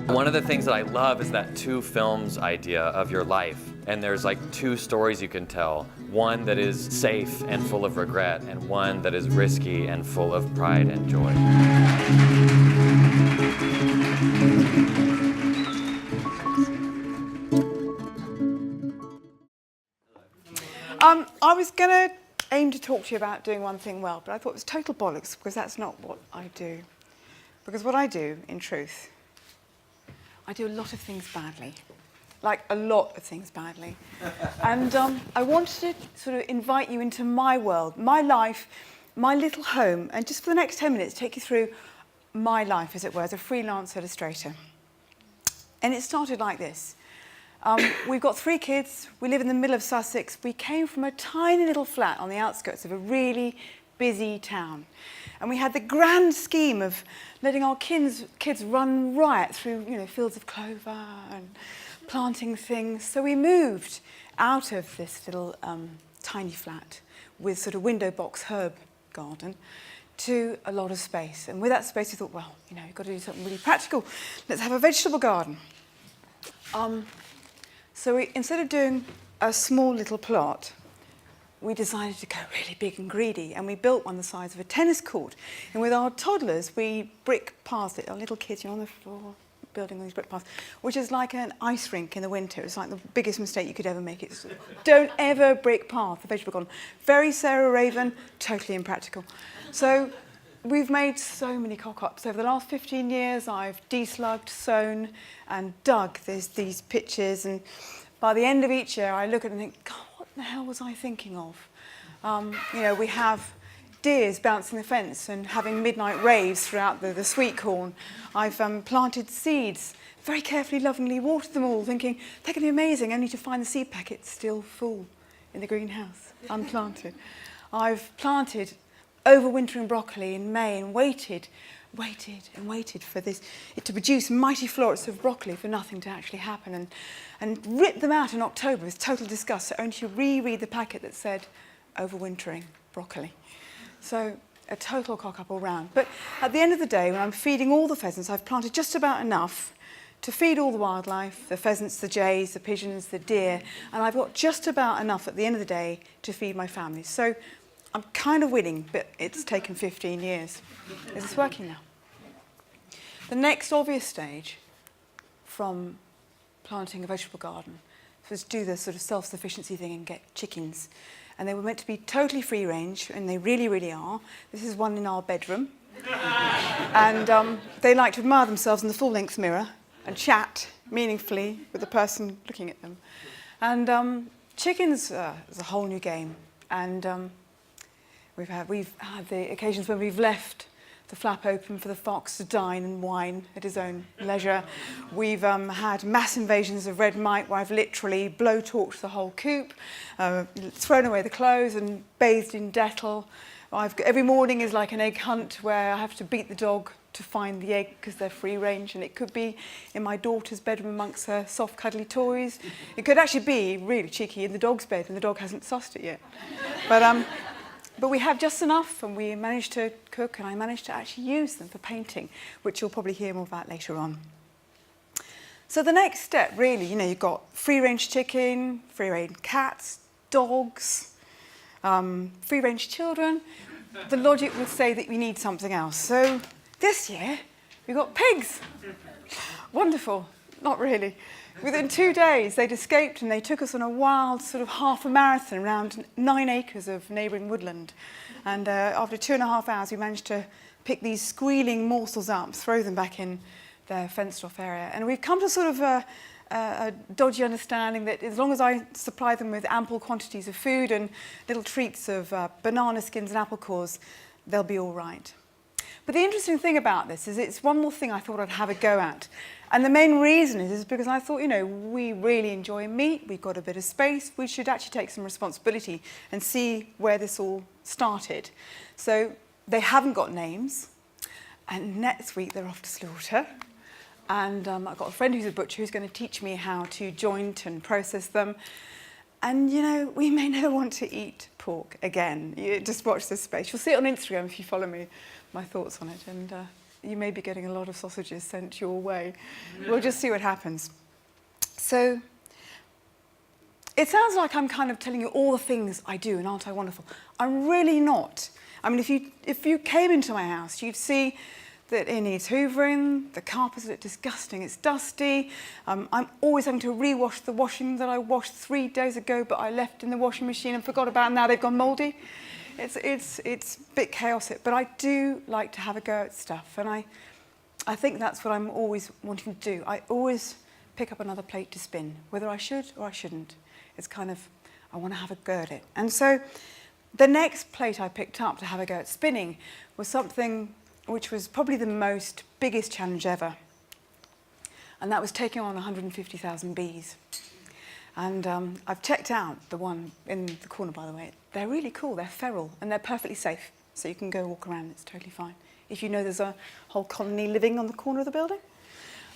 One of the things that I love is that two films idea of your life. And there's like two stories you can tell. One that is safe and full of regret, and one that is risky and full of pride and joy. I was going to aim to talk to you about doing one thing well, but I thought it was total bollocks, because that's not what I do. Because what I do, in truth, I do a lot of things badly. Like a lot of things badly. And I wanted to sort of invite you into my world, my life, my little home, and just for the next 10 minutes, take you through my life, as it were, as a freelance illustrator. And it started like this. We've got 3 kids. We live in the middle of Sussex. We came from a tiny little flat on the outskirts of a really busy town. And we had the grand scheme of letting our kids run riot through, fields of clover and planting things. So we moved out of this little tiny flat with sort of window box herb garden to a lot of space. And with that space, we thought, well, you've got to do something really practical. Let's have a vegetable garden. So instead of doing a small little plot, we decided to go really big and greedy, and we built one the size of a tennis court. And with our toddlers, we brick paths it, our little kids on the floor, building these brick paths, which is like an ice rink in the winter. It's like the biggest mistake you could ever make. It's don't ever brick path a vegetable garden. Very Sarah Raven, totally impractical. So we've made so many cock-ups. Over the last 15 years, I've deslugged, sown, and dug these pitches. And by the end of each year, I look at it and think, God, what the hell was I thinking of? We have deers bouncing the fence and having midnight raves throughout the sweet corn. I've planted seeds, very carefully, lovingly watered them all, thinking they're going to be amazing, only to find the seed packets still full in the greenhouse, unplanted. I've planted overwintering broccoli in May and waited for it to produce mighty florets of broccoli for nothing to actually happen, and ripped them out in October with total disgust, only to reread the packet that said overwintering broccoli. So a total cock-up all round. But at the end of the day, when I'm feeding all the pheasants, I've planted just about enough to feed all the wildlife, the pheasants, the jays, the pigeons, the deer, and I've got just about enough at the end of the day to feed my family. So I'm kind of winning, but it's taken 15 years. Is this working now? The next obvious stage from planting a vegetable garden was to do the sort of self-sufficiency thing and get chickens. And they were meant to be totally free range, and they really, really are. This is one in our bedroom. And they like to admire themselves in the full-length mirror and chat meaningfully with the person looking at them. And chickens is a whole new game. And we've had the occasions when we've left the flap open for the fox to dine and whine at his own leisure. We've had mass invasions of red mite where I've literally blowtorched the whole coop, thrown away the clothes and bathed in Dettol. Every morning is like an egg hunt where I have to beat the dog to find the egg because they're free range, and it could be in my daughter's bedroom amongst her soft cuddly toys. It could actually be really cheeky in the dog's bed and the dog hasn't sussed it yet. But we have just enough, and we managed to cook, and I managed to actually use them for painting, which you'll probably hear more about later on. So the next step, really, you've got free-range chicken, free-range cats, dogs, free-range children. The logic would say that we need something else. So this year, we've got pigs. Wonderful. Not really. Within 2 days, they'd escaped and they took us on a wild sort of half a marathon around 9 acres of neighbouring woodland. And after 2.5 hours, we managed to pick these squealing morsels up, throw them back in their fenced-off area. And we've come to sort of a dodgy understanding that as long as I supply them with ample quantities of food and little treats of banana skins and apple cores, they'll be all right. But the interesting thing about this is it's one more thing I thought I'd have a go at. And the main reason is because I thought, we really enjoy meat, we've got a bit of space, we should actually take some responsibility and see where this all started. So they haven't got names, and next week they're off to slaughter. And I've got a friend who's a butcher who's going to teach me how to joint and process them. And, we may never want to eat pork again. You just watch this space. You'll see it on Instagram if you follow me, my thoughts on it. And you may be getting a lot of sausages sent your way. We'll just see what happens. So it sounds like I'm kind of telling you all the things I do, and aren't I wonderful? I'm really not. I mean, if you came into my house, you'd see that it needs hoovering, the carpets look disgusting, it's dusty. I'm always having to rewash the washing that I washed 3 days ago, but I left in the washing machine and forgot about, and now they've gone mouldy. It's a bit chaotic, but I do like to have a go at stuff, and I think that's what I'm always wanting to do. I always pick up another plate to spin, whether I should or I shouldn't. It's kind of, I want to have a go at it. And so the next plate I picked up to have a go at spinning was something which was probably the biggest challenge ever. And that was taking on 150,000 bees. And I've checked out the one in the corner, by the way. They're really cool, they're feral, and they're perfectly safe. So you can go walk around, it's totally fine. If you know there's a whole colony living on the corner of the building.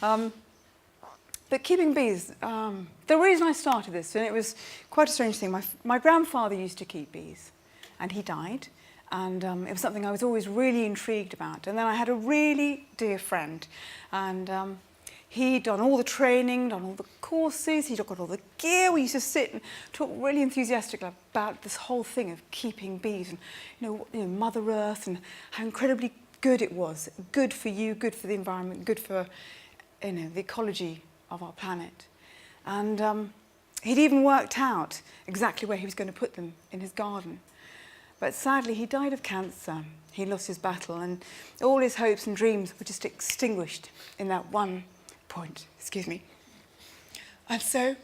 But keeping bees, the reason I started this, and it was quite a strange thing, my grandfather used to keep bees, and he died. And it was something I was always really intrigued about. And then I had a really dear friend, and he'd done all the training, done all the courses, he'd got all the gear. We used to sit and talk really enthusiastically about this whole thing of keeping bees and, you know, Mother Earth, and how incredibly good it was. Good for you, good for the environment, good for, you know, the ecology of our planet. And he'd even worked out exactly where he was going to put them in his garden. But sadly, he died of cancer. He lost his battle, and all his hopes and dreams were just extinguished in that one point. Excuse me. And so,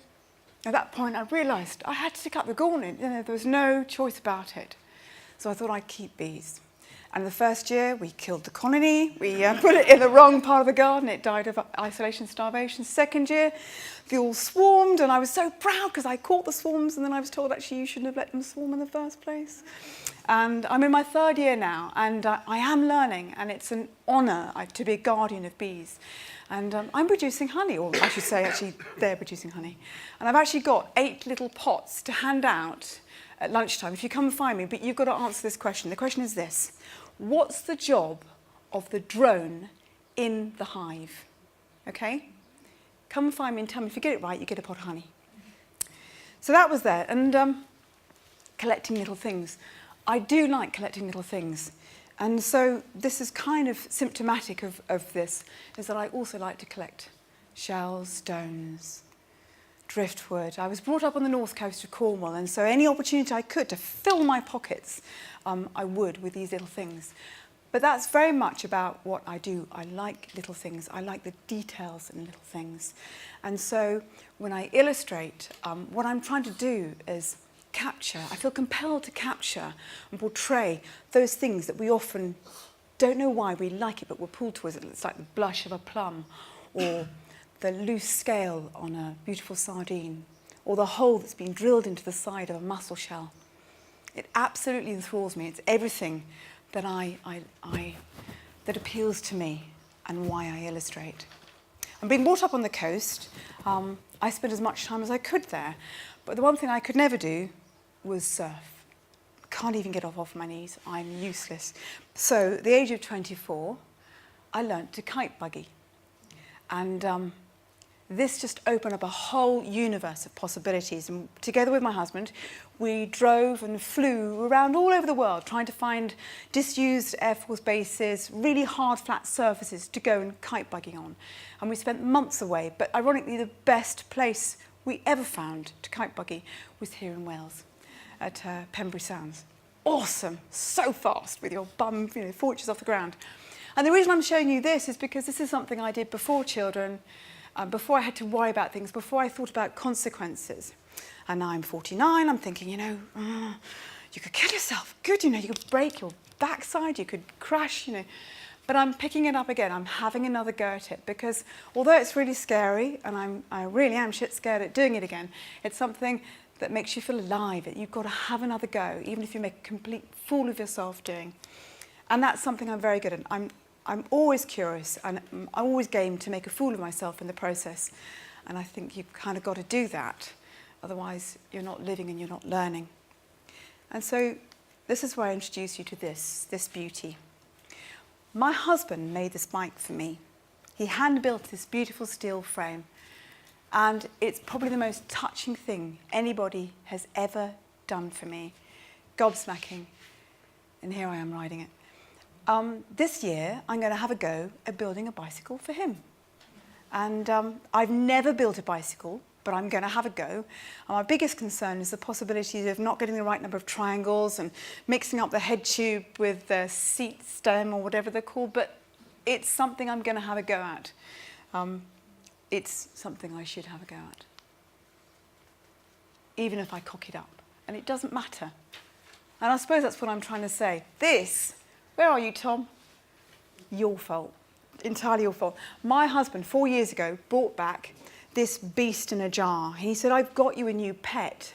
at that point, I realised I had to stick up the gauntlet. You know, there was no choice about it. So I thought I'd keep bees. And the first year, we killed the colony. We put it in the wrong part of the garden. It died of isolation, starvation. Second year, they all swarmed, and I was so proud because I caught the swarms, and then I was told, actually, you shouldn't have let them swarm in the first place. And I'm in my third year now, and I am learning, and it's an honour to be a guardian of bees. And I'm producing honey, or I should say, actually, they're producing honey. And I've actually got 8 little pots to hand out at lunchtime if you come and find me, but you've got to answer this question. The question is this: what's the job of the drone in the hive? Okay? Come and find me and tell me. If you get it right, you get a pot of honey. So that was there, and collecting little things. I do like collecting little things. And so this is kind of symptomatic of this, is that I also like to collect shells, stones, driftwood. I was brought up on the north coast of Cornwall, and so any opportunity I could to fill my pockets, I would with these little things. But that's very much about what I do. I like little things. I like the details in little things. And so when I illustrate, what I'm trying to do is capture, I feel compelled to capture and portray those things that we often don't know why we like it, but we're pulled towards it. It's like the blush of a plum, or the loose scale on a beautiful sardine, or the hole that's been drilled into the side of a mussel shell. It absolutely enthralls me. It's everything that that appeals to me and why I illustrate. I'm being brought up on the coast. I spent as much time as I could there, but the one thing I could never do was surf. Can't even get off my knees. I'm useless. So at the age of 24, I learnt to kite buggy. And this just opened up a whole universe of possibilities. And together with my husband, we drove and flew around all over the world, trying to find disused Air Force bases, really hard, flat surfaces to go and kite buggy on. And we spent months away. But ironically, the best place we ever found to kite buggy was here in Wales, at Pembury Sands. Awesome, so fast with your bum, 4 inches off the ground. And the reason I'm showing you this is because this is something I did before children, before I had to worry about things, before I thought about consequences. And now I'm 49, I'm thinking, you could kill yourself. Good, you could break your backside, you could crash, But I'm picking it up again. I'm having another go at it because although it's really scary, and I really am shit scared at doing it again, it's something that makes you feel alive. You've got to have another go, even if you make a complete fool of yourself doing. And that's something I'm very good at. I'm always curious, and I'm always game to make a fool of myself in the process. And I think you've kind of got to do that. Otherwise, you're not living and you're not learning. And so this is where I introduce you to this beauty. My husband made this bike for me. He hand-built this beautiful steel frame, and it's probably the most touching thing anybody has ever done for me. Gobsmacking. And here I am riding it. This year, I'm going to have a go at building a bicycle for him. And I've never built a bicycle, but I'm going to have a go. And my biggest concern is the possibility of not getting the right number of triangles and mixing up the head tube with the seat stem or whatever they're called, but it's something I'm going to have a go at. It's something I should have a go at, even if I cock it up. And it doesn't matter. And I suppose that's what I'm trying to say. This, where are you, Tom? Your fault. Entirely your fault. My husband, 4 years ago, brought back this beast in a jar. He said, I've got you a new pet.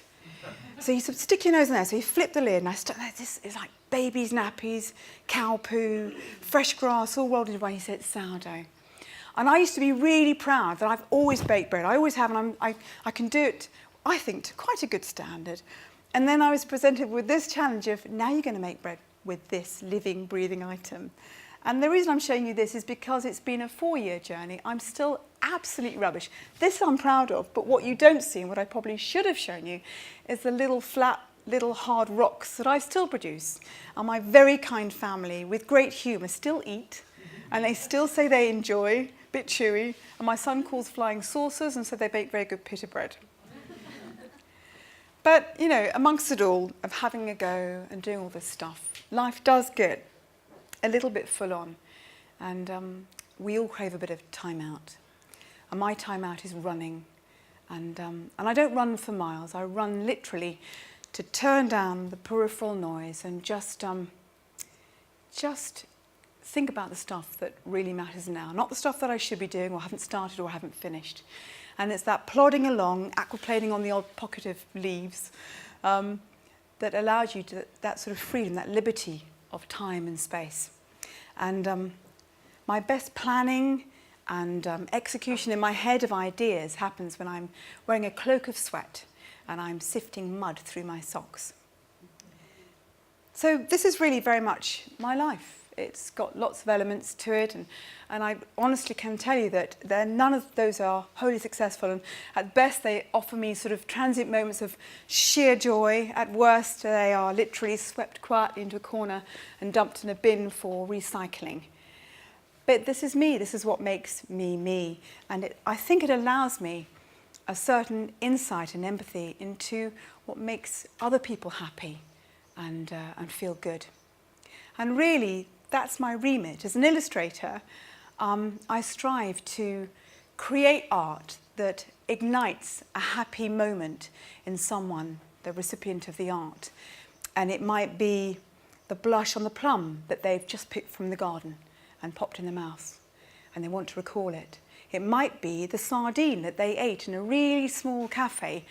So he said, stick your nose in there. So he flipped the lid, and I started, this is like babies' nappies, cow poo, fresh grass, all rolled into one. He said, it's sourdough. And I used to be really proud that I've always baked bread. I always have, and I can do it, I think, to quite a good standard. And then I was presented with this challenge of, now you're going to make bread with this living, breathing item. And the reason I'm showing you this is because it's been a 4-year journey. I'm still absolutely rubbish. This I'm proud of, but what you don't see, and what I probably should have shown you, is the little flat, little hard rocks that I still produce. And my very kind family, with great humour, still eat, and they still say they enjoy, a bit chewy, and my son calls flying saucers, and so they bake very good pita bread. But, you know, amongst it all, of having a go and doing all this stuff, life does get a little bit full on, and we all crave a bit of time out. And my time out is running, and I don't run for miles. I run literally to turn down the peripheral noise and just think about the stuff that really matters now, not the stuff that I should be doing or haven't started or haven't finished. And it's that plodding along, aquaplaning on the odd pocket of leaves, that allows you to, that sort of freedom, that liberty of time and space. And my best planning and execution in my head of ideas happens when I'm wearing a cloak of sweat and I'm sifting mud through my socks. So this is really very much my life. It's got lots of elements to it, and I honestly can tell you that none of those are wholly successful, and at best they offer me sort of transient moments of sheer joy. At worst they are literally swept quietly into a corner and dumped in a bin for recycling. But this is me, this is what makes me me, and I think it allows me a certain insight and empathy into what makes other people happy and feel good. And really, that's my remit. As an illustrator, I strive to create art that ignites a happy moment in someone, the recipient of the art. And it might be the blush on the plum that they've just picked from the garden and popped in their mouth, and they want to recall it. It might be the sardine that they ate in a really small cafe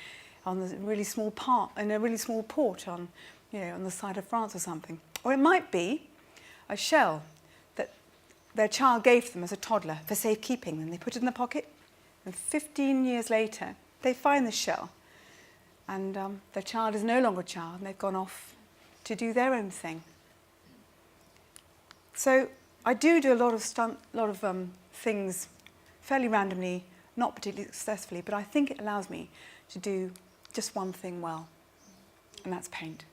on a really small port on, you know, on the side of France or something. Or it might be a shell that their child gave them as a toddler for safekeeping, and they put it in the pocket, and 15 years later they find the shell, and their child is no longer a child, and they've gone off to do their own thing. So I do a lot of things fairly randomly, not particularly successfully, but I think it allows me to do just one thing well, and that's paint.